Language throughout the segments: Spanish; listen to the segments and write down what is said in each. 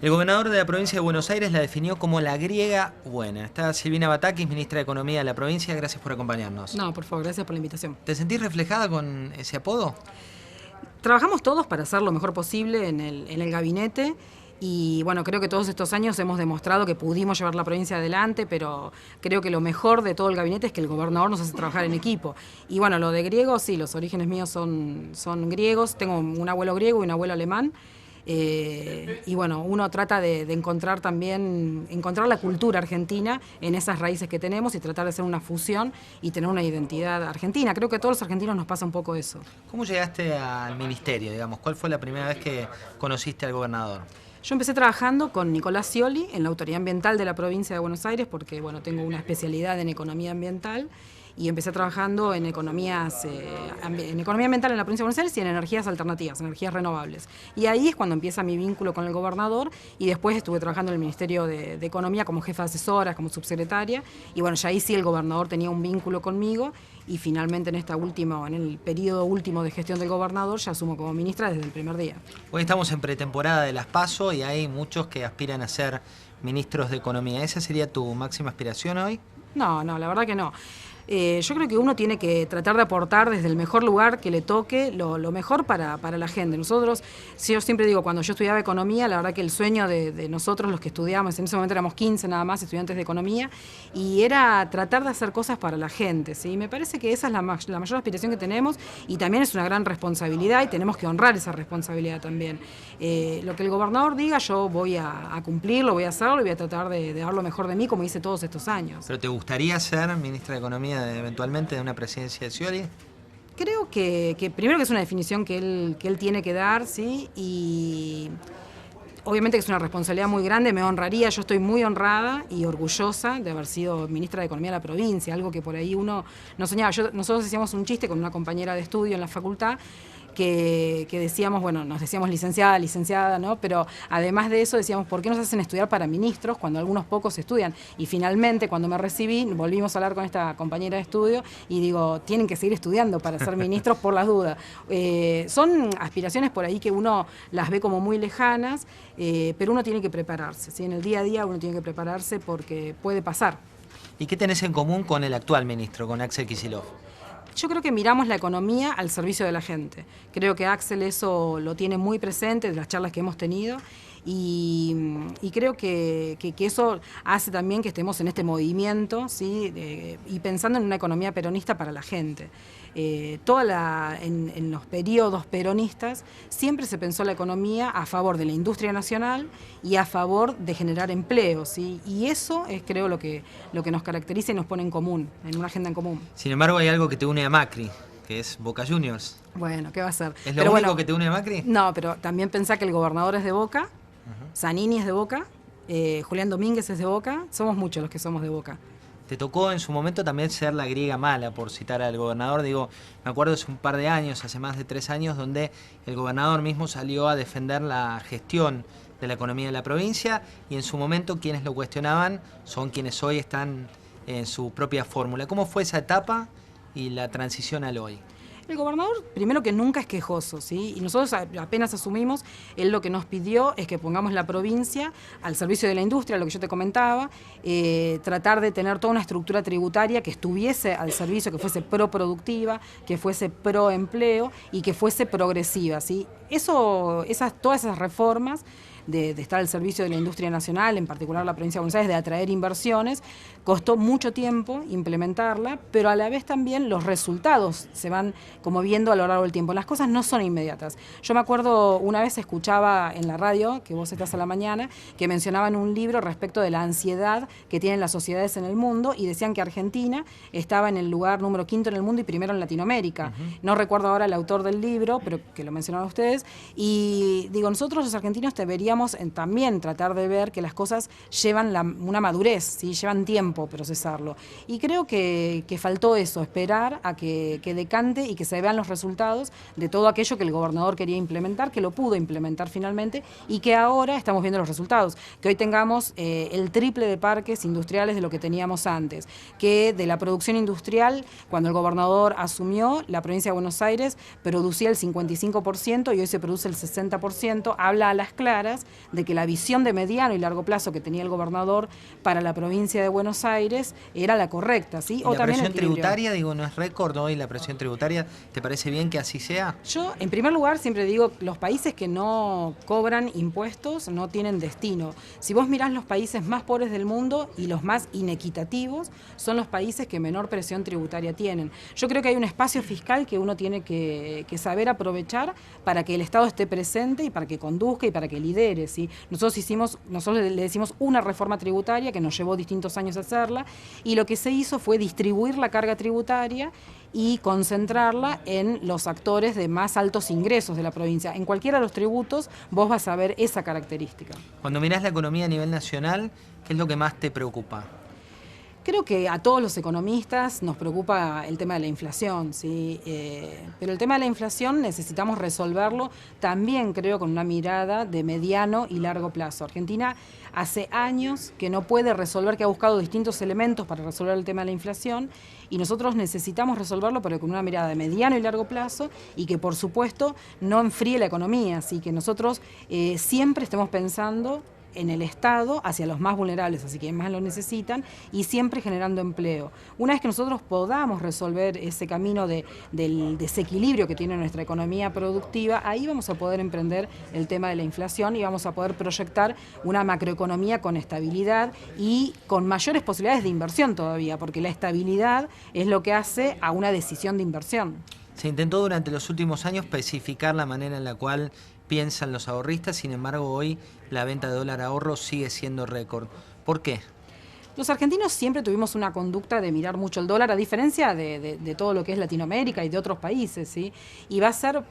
El gobernador de la provincia de Buenos Aires la definió como la griega buena. Está Silvina Batakis, ministra de Economía de la provincia. Gracias por acompañarnos. No, por favor, gracias por la invitación. ¿Te sentís reflejada con ese apodo? Trabajamos todos para hacer lo mejor posible en el gabinete y bueno, creo que todos estos años hemos demostrado que pudimos llevar la provincia adelante, pero creo que lo mejor de todo el gabinete es que el gobernador nos hace trabajar en equipo. Y bueno, lo de griego, sí, los orígenes míos son griegos, tengo un abuelo griego y un abuelo alemán. Y bueno, uno trata de encontrar también, encontrar la cultura argentina en esas raíces que tenemos y tratar de hacer una fusión y tener una identidad argentina. Creo que a todos los argentinos nos pasa un poco eso. ¿Cómo llegaste al ministerio, digamos? ¿Cuál fue la primera vez que conociste al gobernador? Yo empecé trabajando con Nicolás Scioli en la Autoridad Ambiental de la provincia de Buenos Aires porque bueno, tengo una especialidad en economía ambiental y empecé trabajando en economía ambiental en la provincia de Buenos Aires y en energías alternativas, energías renovables. Y ahí es cuando empieza mi vínculo con el gobernador y después estuve trabajando en el Ministerio de Economía como jefa de asesoras, como subsecretaria y bueno, ya ahí sí el gobernador tenía un vínculo conmigo y finalmente en el periodo último de gestión del gobernador ya asumo como ministra desde el primer día. Hoy estamos en pretemporada de las PASO y hay muchos que aspiran a ser ministros de Economía. ¿Esa sería tu máxima aspiración hoy? No, la verdad que no. Yo creo que uno tiene que tratar de aportar desde el mejor lugar que le toque lo mejor para la gente. Nosotros, yo siempre digo, cuando yo estudiaba economía, la verdad que el sueño de nosotros los que estudiábamos, en ese momento éramos 15 nada más estudiantes de economía, y era tratar de hacer cosas para la gente, ¿sí? Me parece que esa es la mayor aspiración que tenemos y también es una gran responsabilidad y tenemos que honrar esa responsabilidad también. Lo que el gobernador diga yo voy a cumplirlo, voy a hacerlo y voy a tratar de dar lo mejor de mí como hice todos estos años. ¿Pero te gustaría ser ministra de Economía eventualmente de una presidencia de Scioli? Creo que primero que es una definición que él tiene que dar, ¿sí? Y obviamente que es una responsabilidad muy grande, me honraría, yo estoy muy honrada y orgullosa de haber sido ministra de Economía de la provincia, algo que por ahí uno no soñaba. Nosotros hacíamos un chiste con una compañera de estudio en la facultad que decíamos, bueno, nos decíamos licenciada, ¿no? Pero además de eso decíamos, ¿por qué nos hacen estudiar para ministros cuando algunos pocos estudian? Y finalmente, cuando me recibí, volvimos a hablar con esta compañera de estudio y digo, tienen que seguir estudiando para ser ministros por las dudas. Son aspiraciones por ahí que uno las ve como muy lejanas, pero uno tiene que prepararse, ¿sí? En el día a día uno tiene que prepararse porque puede pasar. ¿Y qué tenés en común con el actual ministro, con Axel Kicillof? Yo creo que miramos la economía al servicio de la gente. Creo que Axel eso lo tiene muy presente de las charlas que hemos tenido y creo que eso hace también que estemos en este movimiento, ¿sí? Y pensando en una economía peronista para la gente. En los periodos peronistas siempre se pensó la economía a favor de la industria nacional y a favor de generar empleo, ¿sí? Y eso es creo lo que nos caracteriza y nos pone en común, en una agenda en común. Sin embargo, hay algo que te une a Macri, que es Boca Juniors. Bueno, ¿qué va a ser? ¿Es lo único que te une a Macri? No, pero también pensá que el gobernador es de Boca, Zanini es de Boca, Julián Domínguez es de Boca, somos muchos los que somos de Boca. Te tocó en su momento también ser la griega mala, por citar al gobernador. Digo, me acuerdo hace un par de años, hace más de 3 años, donde el gobernador mismo salió a defender la gestión de la economía de la provincia y en su momento quienes lo cuestionaban son quienes hoy están en su propia fórmula. ¿Cómo fue esa etapa y la transición al hoy? El gobernador, primero que nunca es quejoso, ¿sí? Y nosotros apenas asumimos, él lo que nos pidió es que pongamos la provincia al servicio de la industria, lo que yo te comentaba, tratar de tener toda una estructura tributaria que estuviese al servicio, que fuese proproductiva, que fuese proempleo y que fuese progresiva, ¿sí? Todas esas reformas de estar al servicio de la industria nacional, en particular la provincia de Buenos Aires, de atraer inversiones, costó mucho tiempo implementarla, pero a la vez también los resultados se van como viendo a lo largo del tiempo. Las cosas no son inmediatas. Yo me acuerdo, una vez escuchaba en la radio, que vos estás a la mañana, que mencionaban un libro respecto de la ansiedad que tienen las sociedades en el mundo y decían que Argentina estaba en el lugar número 5 en el mundo y primero en Latinoamérica. No recuerdo ahora el autor del libro, pero que lo mencionaron ustedes, y digo, nosotros los argentinos deberíamos también tratar de ver que las cosas llevan una madurez, ¿sí? Llevan tiempo procesarlo. Y creo que faltó eso, esperar a que decante y que se vean los resultados de todo aquello que el gobernador quería implementar, que lo pudo implementar finalmente y que ahora estamos viendo los resultados. Que hoy tengamos el triple de parques industriales de lo que teníamos antes. Que de la producción industrial, cuando el gobernador asumió, la provincia de Buenos Aires producía el 55% y hoy se produce el 60%, habla a las claras pruebas de que la visión de mediano y largo plazo que tenía el gobernador para la provincia de Buenos Aires era la correcta, ¿sí? ¿Y O la también presión el equilibrio. tributaria, digo, no es récord hoy la presión tributaria? ¿Te parece bien que así sea? Yo, en primer lugar, siempre digo, los países que no cobran impuestos no tienen destino. Si vos mirás los países más pobres del mundo y los más inequitativos, son los países que menor presión tributaria tienen. Yo creo que hay un espacio fiscal que uno tiene que saber aprovechar para que el Estado esté presente y para que conduzca y para que lidere, ¿sí? Nosotros le decimos una reforma tributaria que nos llevó distintos años a hacerla, y lo que se hizo fue distribuir la carga tributaria y concentrarla en los actores de más altos ingresos de la provincia. En cualquiera de los tributos vos vas a ver esa característica. Cuando mirás la economía a nivel nacional, ¿qué es lo que más te preocupa? Creo que a todos los economistas nos preocupa el tema de la inflación, ¿sí? Pero el tema de la inflación necesitamos resolverlo también, creo, con una mirada de mediano y largo plazo. Argentina hace años que no puede resolver, que ha buscado distintos elementos para resolver el tema de la inflación, y nosotros necesitamos resolverlo, pero con una mirada de mediano y largo plazo, y que por supuesto no enfríe la economía, así que nosotros siempre estemos pensando en el Estado hacia los más vulnerables, así que más lo necesitan, y siempre generando empleo. Una vez que nosotros podamos resolver ese camino del desequilibrio que tiene nuestra economía productiva, ahí vamos a poder emprender el tema de la inflación y vamos a poder proyectar una macroeconomía con estabilidad y con mayores posibilidades de inversión todavía, porque la estabilidad es lo que hace a una decisión de inversión. Se intentó durante los últimos años especificar la manera en la cual piensan los ahorristas, sin embargo hoy la venta de dólar ahorro sigue siendo récord. ¿Por qué? Los argentinos siempre tuvimos una conducta de mirar mucho el dólar, a diferencia de todo lo que es Latinoamérica y de otros países, ¿sí? Y va a ser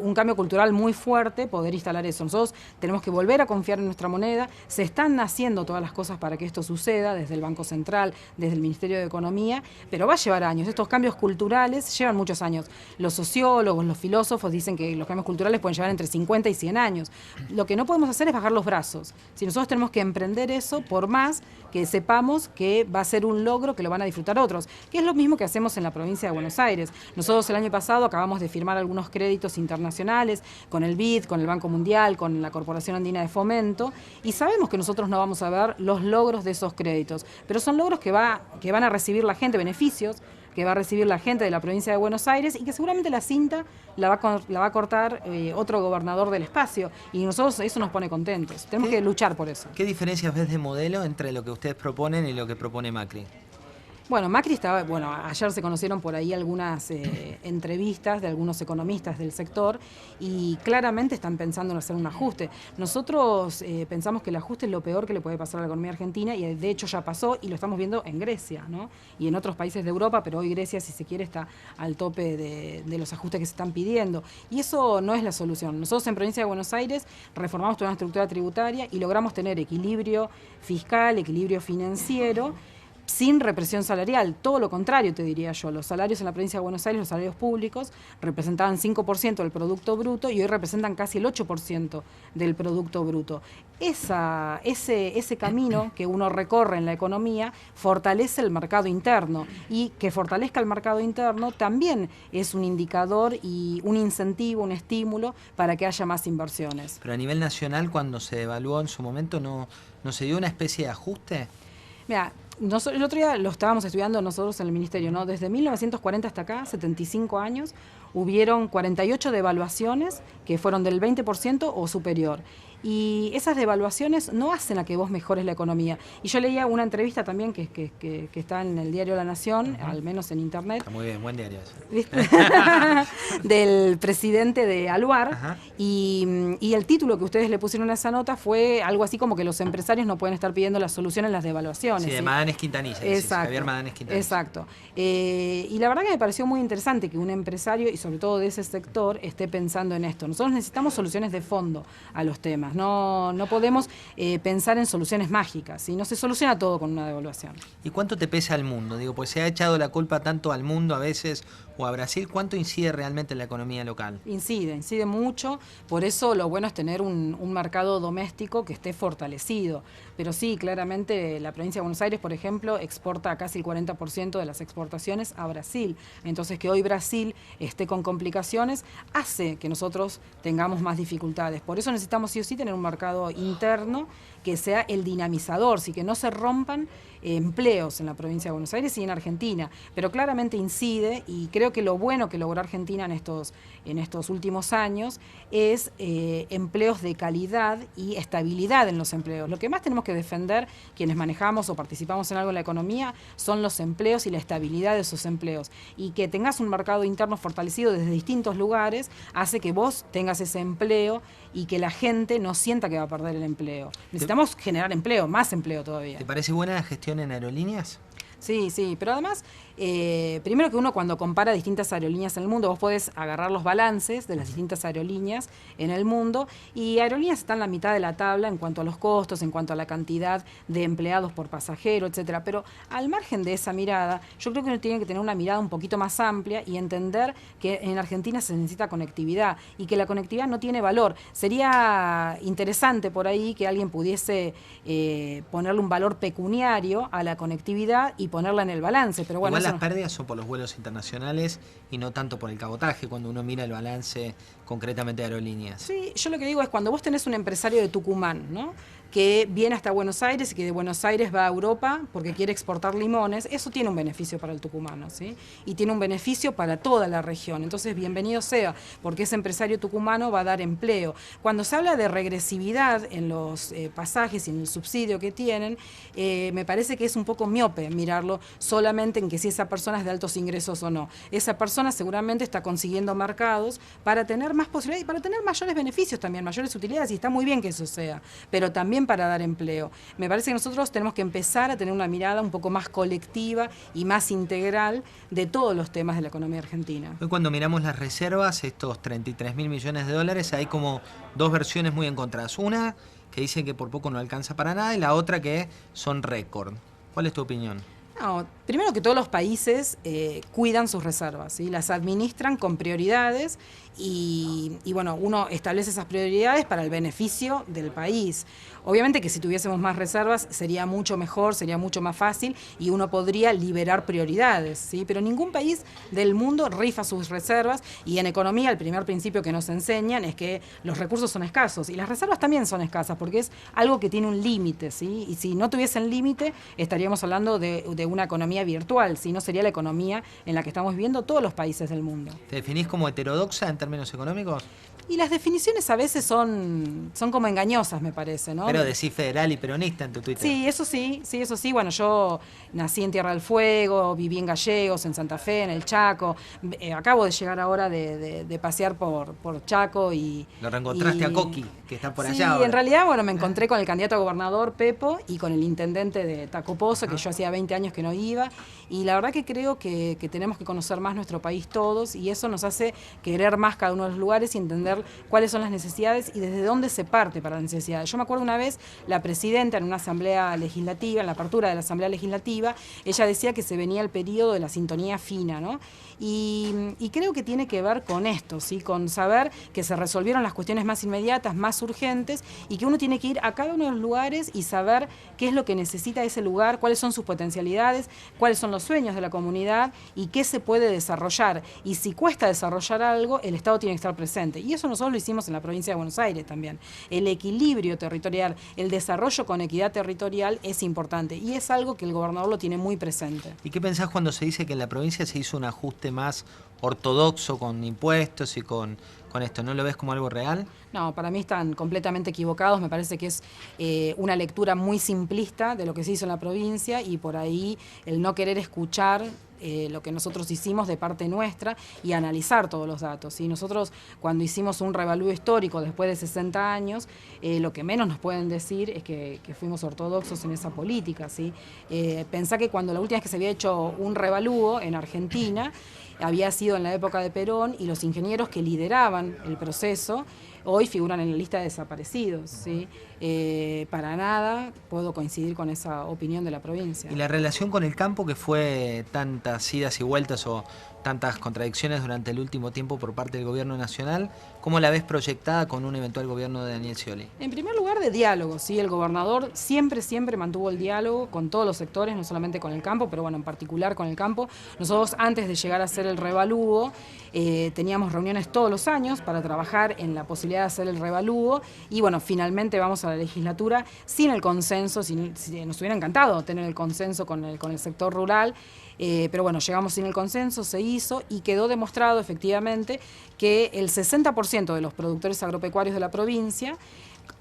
un cambio cultural muy fuerte poder instalar eso. Nosotros tenemos que volver a confiar en nuestra moneda. Se están haciendo todas las cosas para que esto suceda, desde el Banco Central, desde el Ministerio de Economía, pero va a llevar años. Estos cambios culturales llevan muchos años. Los sociólogos, los filósofos dicen que los cambios culturales pueden llevar entre 50 y 100 años. Lo que no podemos hacer es bajar los brazos. Si nosotros tenemos que emprender eso, por más que sepamos que va a ser un logro que lo van a disfrutar otros, que es lo mismo que hacemos en la provincia de Buenos Aires. Nosotros el año pasado acabamos de firmar algunos créditos internacionales con el BID, con el Banco Mundial, con la Corporación Andina de Fomento, y sabemos que nosotros no vamos a ver los logros de esos créditos, pero son logros que van a recibir la gente, beneficios que va a recibir la gente de la provincia de Buenos Aires, y que seguramente la cinta la va a cortar otro gobernador del espacio, y nosotros eso nos pone contentos. Tenemos que luchar por eso. ¿Qué diferencias ves de modelo entre lo que ustedes proponen y lo que propone Macri? Bueno, Macri estaba, ayer se conocieron por ahí algunas entrevistas de algunos economistas del sector, y claramente están pensando en hacer un ajuste. Nosotros pensamos que el ajuste es lo peor que le puede pasar a la economía argentina, y de hecho ya pasó, y lo estamos viendo en Grecia, ¿no? Y en otros países de Europa, pero hoy Grecia, si se quiere, está al tope de los ajustes que se están pidiendo. Y eso no es la solución. Nosotros en Provincia de Buenos Aires reformamos toda una estructura tributaria y logramos tener equilibrio fiscal, equilibrio financiero, sin represión salarial. Todo lo contrario, te diría yo. Los salarios en la provincia de Buenos Aires, los salarios públicos, representaban 5% del Producto Bruto, y hoy representan casi el 8% del Producto Bruto. Ese camino que uno recorre en la economía fortalece el mercado interno, y que fortalezca el mercado interno también es un indicador y un incentivo, un estímulo para que haya más inversiones. Pero a nivel nacional, cuando se devaluó en su momento, ¿no se dio una especie de ajuste? Mira, el otro día lo estábamos estudiando nosotros en el Ministerio, ¿no? Desde 1940 hasta acá, 75 años, hubieron 48 devaluaciones que fueron del 20% o superior. Y esas devaluaciones no hacen a que vos mejores la economía. Y yo leía una entrevista también que está en el diario La Nación, al menos en internet. Está muy bien, buen diario eso. Del presidente de Aluar. Y el título que ustedes le pusieron a esa nota fue algo así como que los empresarios no pueden estar pidiendo la solución en las devaluaciones. Sí, de Madanes Quintanilla. Exacto. Javier Madanes Quintanilla. Exacto. Y la verdad que me pareció muy interesante que un empresario, y sobre todo de ese sector, esté pensando en esto. Nosotros necesitamos soluciones de fondo a los temas. No podemos pensar en soluciones mágicas, ¿sí? No se soluciona todo con una devaluación. ¿Y cuánto te pesa al mundo? Digo, pues se ha echado la culpa tanto al mundo a veces o a Brasil. ¿Cuánto incide realmente en la economía local? Incide mucho. Por eso lo bueno es tener un mercado doméstico que esté fortalecido. Pero sí, claramente la provincia de Buenos Aires, por ejemplo, exporta casi el 40% de las exportaciones a Brasil. Entonces, que hoy Brasil esté con complicaciones hace que nosotros tengamos más dificultades. Por eso necesitamos sí o sí sí tener un mercado interno que sea el dinamizador, sí, que no se rompan empleos en la provincia de Buenos Aires y en Argentina, pero claramente incide, y creo que lo bueno que logró Argentina en estos últimos años es empleos de calidad y estabilidad en los empleos. Lo que más tenemos que defender quienes manejamos o participamos en algo en la economía son los empleos y la estabilidad de esos empleos, y que tengas un mercado interno fortalecido desde distintos lugares hace que vos tengas ese empleo y que la gente no sienta que va a perder el empleo. Necesitamos generar empleo, más empleo todavía. ¿Te parece buena la gestión en aerolíneas? Sí, sí, pero además, primero que uno cuando compara distintas aerolíneas en el mundo, vos podés agarrar los balances de las distintas aerolíneas en el mundo, y Aerolíneas está en la mitad de la tabla en cuanto a los costos, en cuanto a la cantidad de empleados por pasajero, etcétera. Pero al margen de esa mirada, yo creo que uno tiene que tener una mirada un poquito más amplia y entender que en Argentina se necesita conectividad y que la conectividad no tiene valor. Sería interesante por ahí que alguien pudiese ponerle un valor pecuniario a la conectividad y ponerla en el balance, pero bueno. Igual las pérdidas son por los vuelos internacionales y no tanto por el cabotaje, cuando uno mira el balance concretamente de aerolíneas. Sí, yo lo que digo es cuando vos tenés un empresario de Tucumán, ¿no?, que viene hasta Buenos Aires y que de Buenos Aires va a Europa porque quiere exportar limones, eso tiene un beneficio para el tucumano, ¿sí? Y tiene un beneficio para toda la región. Entonces, bienvenido sea, porque ese empresario tucumano va a dar empleo. Cuando se habla de regresividad en los pasajes y en el subsidio que tienen, me parece que es un poco miope mirarlo solamente en que si esa persona es de altos ingresos o no. Esa persona seguramente está consiguiendo mercados para tener más posibilidades y para tener mayores beneficios también, mayores utilidades, y está muy bien que eso sea, pero también para dar empleo. Me parece que nosotros tenemos que empezar a tener una mirada un poco más colectiva y más integral de todos los temas de la economía argentina. Hoy cuando miramos las reservas, estos 33.000 millones de dólares, hay como dos versiones muy encontradas. Una que dice que por poco no alcanza para nada y la otra que son récord. ¿Cuál es tu opinión? No, primero que todos los países cuidan sus reservas, ¿sí? Las administran con prioridades y bueno, uno establece esas prioridades para el beneficio del país. Obviamente que si tuviésemos más reservas sería mucho mejor, sería mucho más fácil y uno podría liberar prioridades, ¿sí? Pero ningún país del mundo rifa sus reservas, y en economía el primer principio que nos enseñan es que los recursos son escasos y las reservas también son escasas porque es algo que tiene un límite, ¿sí? Y si no tuviesen límite estaríamos hablando de una economía virtual, si no sería la economía en la que estamos viviendo todos los países del mundo. ¿Te definís como heterodoxa en términos económicos? Y las definiciones a veces son como engañosas, me parece, ¿no? Pero decís federal y peronista en tu Twitter. Sí, eso sí, sí, eso sí. Bueno, yo nací en Tierra del Fuego, viví en Gallegos, en Santa Fe, en el Chaco. Acabo de llegar ahora de pasear por Chaco y... Lo reencontraste a Coqui, que está por allá ahora. Sí, en realidad, bueno, me encontré con el candidato a gobernador, Pepo, y con el intendente de Tacopozo, que yo hacía 20 años que no iba. Y la verdad que creo que tenemos que conocer más nuestro país todos, y eso nos hace querer más cada uno de los lugares y entender cuáles son las necesidades y desde dónde se parte para las necesidades. Yo me acuerdo una vez, la presidenta en una asamblea legislativa, en la apertura de la asamblea legislativa, ella decía que se venía el periodo de la sintonía fina, ¿no? Y creo que tiene que ver con esto, ¿sí? Con saber que se resolvieron las cuestiones más inmediatas, más urgentes, y que uno tiene que ir a cada uno de los lugares y saber qué es lo que necesita ese lugar, cuáles son sus potencialidades, cuáles son los sueños de la comunidad y qué se puede desarrollar. Y si cuesta desarrollar algo, el Estado tiene que estar presente. Y eso nosotros lo hicimos en la provincia de Buenos Aires también. El equilibrio territorial, el desarrollo con equidad territorial es importante y es algo que el gobernador lo tiene muy presente. ¿Y qué pensás cuando se dice que en la provincia se hizo un ajuste más ortodoxo con impuestos y con esto? ¿No lo ves como algo real? No, para mí están completamente equivocados. Me parece que es una lectura muy simplista de lo que se hizo en la provincia, y por ahí el no querer escuchar lo que nosotros hicimos de parte nuestra y analizar todos los datos. Y nosotros, cuando hicimos un revalúo histórico después de 60 años, lo que menos nos pueden decir es que fuimos ortodoxos en esa política, ¿sí? Pensá que cuando la última vez que se había hecho un revalúo en Argentina había sido en la época de Perón, y los ingenieros que lideraban el proceso hoy figuran en la lista de desaparecidos, ¿sí? Para nada puedo coincidir con esa opinión de la provincia. ¿Y la relación con el campo, que fue tantas idas y vueltas o tantas contradicciones durante el último tiempo por parte del gobierno nacional, cómo la ves proyectada con un eventual gobierno de Daniel Scioli? En primer lugar, de diálogo, ¿sí? El gobernador siempre mantuvo el diálogo con todos los sectores, no solamente con el campo, pero bueno, en particular con el campo. Nosotros, antes de llegar a hacer el revalúo, teníamos reuniones todos los años para trabajar en la posibilidad de hacer el revalúo y bueno, finalmente vamos a la legislatura sin el consenso, nos hubiera encantado tener el consenso con el sector rural, pero bueno, llegamos sin el consenso, se hizo y quedó demostrado efectivamente que el 60% de los productores agropecuarios de la provincia,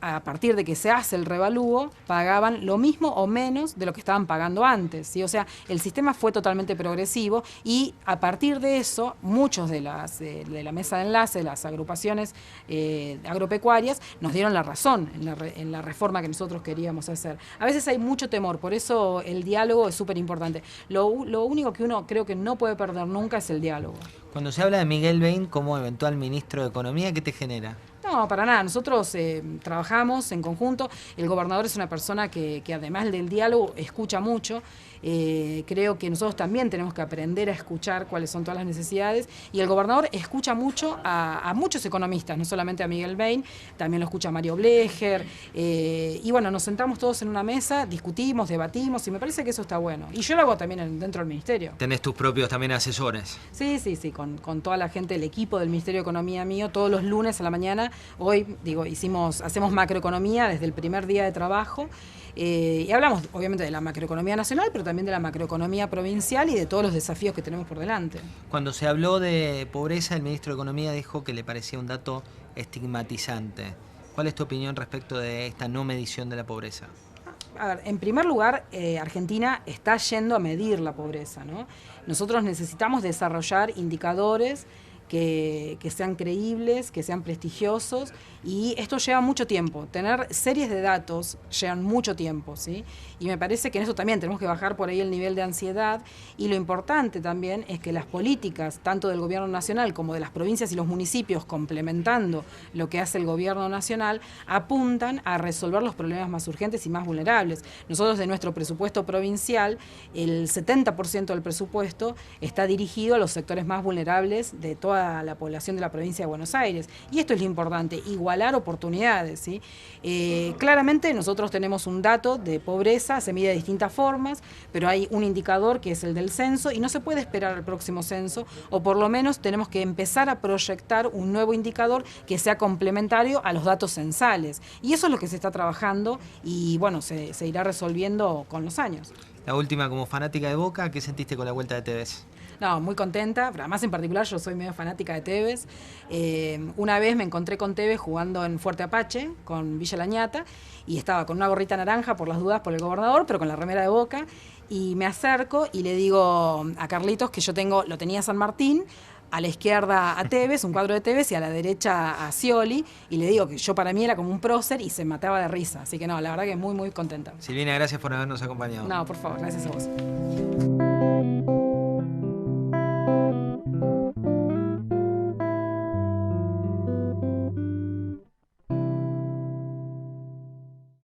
a partir de que se hace el revalúo, pagaban lo mismo o menos de lo que estaban pagando antes, ¿sí? O sea, el sistema fue totalmente progresivo y a partir de eso, muchos de la mesa de enlace, de las agrupaciones agropecuarias, nos dieron la razón en la reforma que nosotros queríamos hacer. A veces hay mucho temor, por eso el diálogo es súper importante. Lo único que uno creo que no puede perder nunca es el diálogo. Cuando se habla de Miguel Bain como eventual ministro de Economía, ¿qué te genera? No, para nada. Nosotros trabajamos en conjunto. El gobernador es una persona que además del diálogo escucha mucho. Creo que nosotros también tenemos que aprender a escuchar cuáles son todas las necesidades y el gobernador escucha mucho a muchos economistas, no solamente a Miguel Bain, también lo escucha a Mario Blecher y bueno, nos sentamos todos en una mesa, discutimos, debatimos y me parece que eso está bueno. Y yo lo hago también dentro del ministerio. ¿Tenés tus propios también asesores? Sí, con toda la gente, el equipo del Ministerio de Economía mío, todos los lunes a la mañana. Hoy, hacemos macroeconomía desde el primer día de trabajo y hablamos obviamente de la macroeconomía nacional, pero también de la macroeconomía provincial y de todos los desafíos que tenemos por delante. Cuando se habló de pobreza, el ministro de Economía dijo que le parecía un dato estigmatizante. ¿Cuál es tu opinión respecto de esta no medición de la pobreza? A ver, en primer lugar, Argentina está yendo a medir la pobreza, ¿no? Nosotros necesitamos desarrollar indicadores que sean creíbles, que sean prestigiosos y esto lleva mucho tiempo. Tener series de datos llevan mucho tiempo, ¿sí? Y me parece que en eso también tenemos que bajar por ahí el nivel de ansiedad y lo importante también es que las políticas, tanto del gobierno nacional como de las provincias y los municipios, complementando lo que hace el gobierno nacional, apuntan a resolver los problemas más urgentes y más vulnerables. Nosotros de nuestro presupuesto provincial, el 70% del presupuesto está dirigido a los sectores más vulnerables de toda la población de la provincia de Buenos Aires. Y esto es lo importante, igualar oportunidades, ¿sí? Claramente nosotros tenemos un dato de pobreza, se mide de distintas formas, pero hay un indicador que es el del censo y no se puede esperar al próximo censo, o por lo menos tenemos que empezar a proyectar un nuevo indicador que sea complementario a los datos censales. Y eso es lo que se está trabajando y bueno, se irá resolviendo con los años. La última, como fanática de Boca, ¿qué sentiste con la vuelta de Tevez? No, muy contenta, pero además en particular yo soy medio fanática de Tevez. Una vez me encontré con Tevez jugando en Fuerte Apache, con Villa La Ñata, y estaba con una gorrita naranja por las dudas por el gobernador, pero con la remera de Boca, y me acerco y le digo a Carlitos que lo tenía San Martín, a la izquierda a Tevez, un cuadro de Tevez, y a la derecha a Scioli, y le digo que yo para mí era como un prócer y se mataba de risa. Así que no, la verdad que muy, muy contenta. Silvina, gracias por habernos acompañado. No, por favor, gracias a vos.